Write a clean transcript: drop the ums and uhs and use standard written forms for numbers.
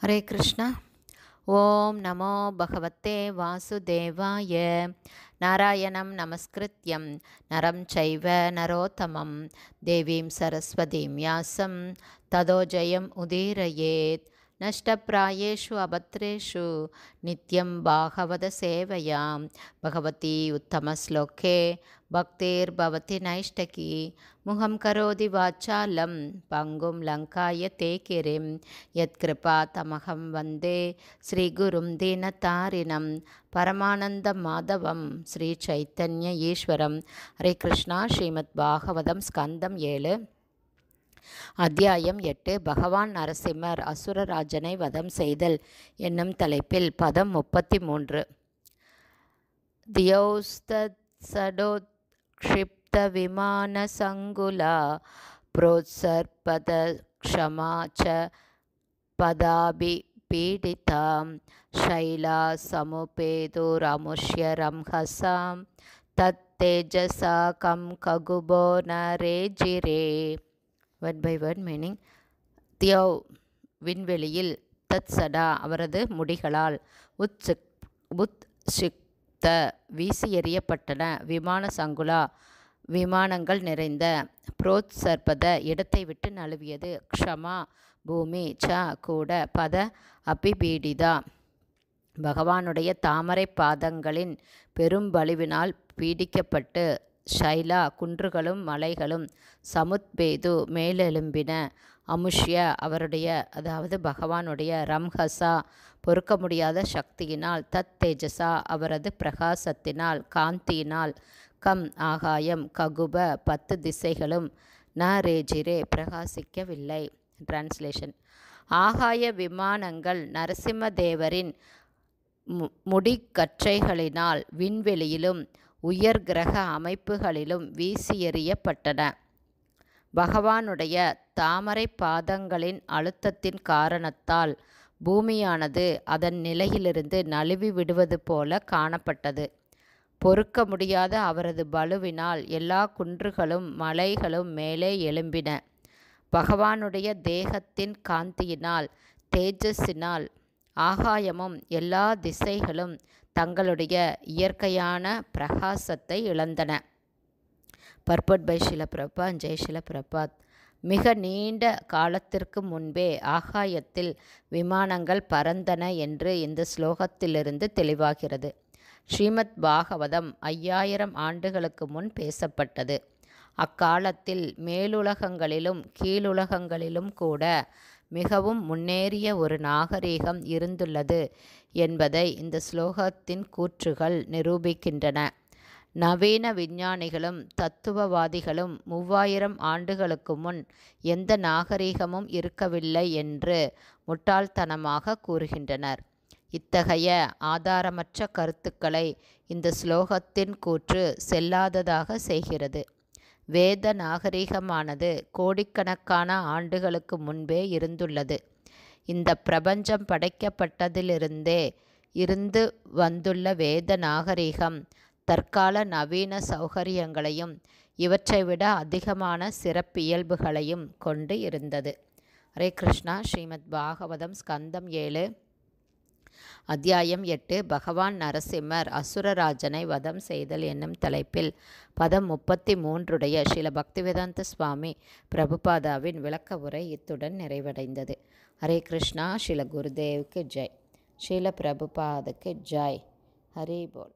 ஹரே கிருஷ்ணா. ஓம் நமோ பகவத்தே வாசுதேவாய. நாராயணம் நமஸ்கிருத்யம் நரம் சைவ நரோத்தமம் தேவீம் சரஸ்வதீம் யாசம் ததோ ஜெயம் உதீரயேத். நஷ்டப்ராயேஷு அபத்ரேஷு நித்யம் பாகவத சேவையாம் பகவதி உத்தமஸ்லோகே பக்தேர் பவதி நைஷ்டகி. முகம் கரோதி வாச்சாலம் பங்கும் லங்காய தேகிரிம் யத்கிருபா தமகம் வந்தே ஸ்ரீகுரும் தீனதாரிணம் பரமானந்த மாதவம் ஸ்ரீ சைத்தன்ய ஈஸ்வரம். ஹரே கிருஷ்ணா. ஸ்ரீமத் பாகவதம் ஸ்கந்தம் 7 அத்தியாயம் 8 பகவான் நரசிம்மர் அசுரராஜனை வதம் செய்தல் என்னும் தலைப்பில் பதம் 33. தியோஸ்தத் சடோத்க்ஷிப்த விமான சங்குலா புரோத்சர்பத க்ஷமாச்ச பதாபி பீடிதாம் ஷைலா சமுபேதுரமுஷ்ய ரம்ஹசாம் தத் தேஜசா கம் ககுபோ நரேஜிரே. Word by word meaning. தியோ விண்வெளியில், தத் சடா அவரது முடிகளால், உத்ஷிக்த வீசி எறியப்பட்டன, விமான சங்குலா விமானங்கள் நிறைந்த, புரோத்சர்பத இடத்தை விட்டு நழுவியது, க்ஷமா பூமி, ச கூட, பத அபிபீடிதா பகவானுடைய தாமரை பாதங்களின் பெரும் பலிவினால் பீடிக்கப்பட்டு, ஷைலா குன்றுகளும் மலைகளும், சமுத்பேது மேலெலும்பின, அமுஷ்ய அவருடைய அதாவது பகவானுடைய, ரம்ஹசா பொறுக்க முடியாத சக்தியினால், தத் தேஜசா அவரது பிரகாசத்தினால், காந்தியினால், கம் ஆகாயம், ககுப 10 திசைகளும், ந ரேஜிரே பிரகாசிக்கவில்லை. டிரான்ஸ்லேஷன். ஆகாய விமானங்கள் நரசிம்மதேவரின் முடிக்கற்றைகளினால் விண்வெளியிலும் உயர் கிரக அமைப்புகளிலும் வீசி எறியப்பட்டன. பகவானுடைய தாமரை பாதங்களின் அழுத்தத்தின் காரணத்தால் பூமியானது அதன் நிலையிலிருந்து நழுவி விடுவது போல காணப்பட்டது. பொறுக்க முடியாத அவரது பலுவினால் எல்லா குன்றுகளும் மலைகளும் மேலே எழும்பின. பகவானுடைய தேகத்தின் காந்தியினால், தேஜஸினால் ஆகாயமும் எல்லா திசைகளும் தங்களுடைய இயற்கையான பிரகாசத்தை இழந்தன. பர்பட் பை ஷில பிரபாத். ஜெய் ஷில பிரபாத். மிக நீண்ட காலத்திற்கு முன்பே ஆகாயத்தில் விமானங்கள் பறந்தன என்று இந்த ஸ்லோகத்திலிருந்து தெளிவாகிறது. ஸ்ரீமத் பாகவதம் 5000 ஆண்டுகளுக்கு முன் பேசப்பட்டது. அக்காலத்தில் மேலுலகங்களிலும் கீழுலகங்களிலும் கூட மிகவும் முன்னேறிய ஒரு நாகரீகம் இருந்துள்ளது என்பதை இந்த ஸ்லோகத்தின் கூற்றுகள் நிரூபிக்கின்றன. நவீன விஞ்ஞானிகளும் தத்துவவாதிகளும் 3000 ஆண்டுகளுக்கு முன் எந்த நாகரீகமும் இருக்கவில்லை என்று முட்டாள்தனமாக கூறுகின்றனர். இத்தகைய ஆதாரமற்ற கருத்துக்களை இந்த ஸ்லோகத்தின் கூற்று செல்லாததாக செய்கிறது. வேத நாகரிகமானது கோடிக்கணக்கான ஆண்டுகளுக்கு முன்பே இருந்துள்ளது. இந்த பிரபஞ்சம் படைக்கப்பட்டதிலிருந்தே இருந்து வந்துள்ள வேத நாகரிகம் தற்கால நவீன சௌகரியங்களையும் இவற்றை விட அதிகமான சிறப்பியல்புகளையும் கொண்டு இருந்தது. ஹரே கிருஷ்ணா. ஸ்ரீமத் பாகவதம் ஸ்கந்தம் 7 அத்தியாயம் 8 பகவான் நரசிம்மர் அசுரராஜனை வதம் செய்தல் என்னும் தலைப்பில் பதம் 33 ஸ்ரீல பக்திவேதாந்த சுவாமி பிரபுபாதாவின் விளக்க உரை இத்துடன் நிறைவடைந்தது. ஹரே கிருஷ்ணா. ஸ்ரீல குருதேவுக்கு ஜெய். ஸ்ரீல பிரபுபாதுக்கு ஜெய். ஹரி போல்.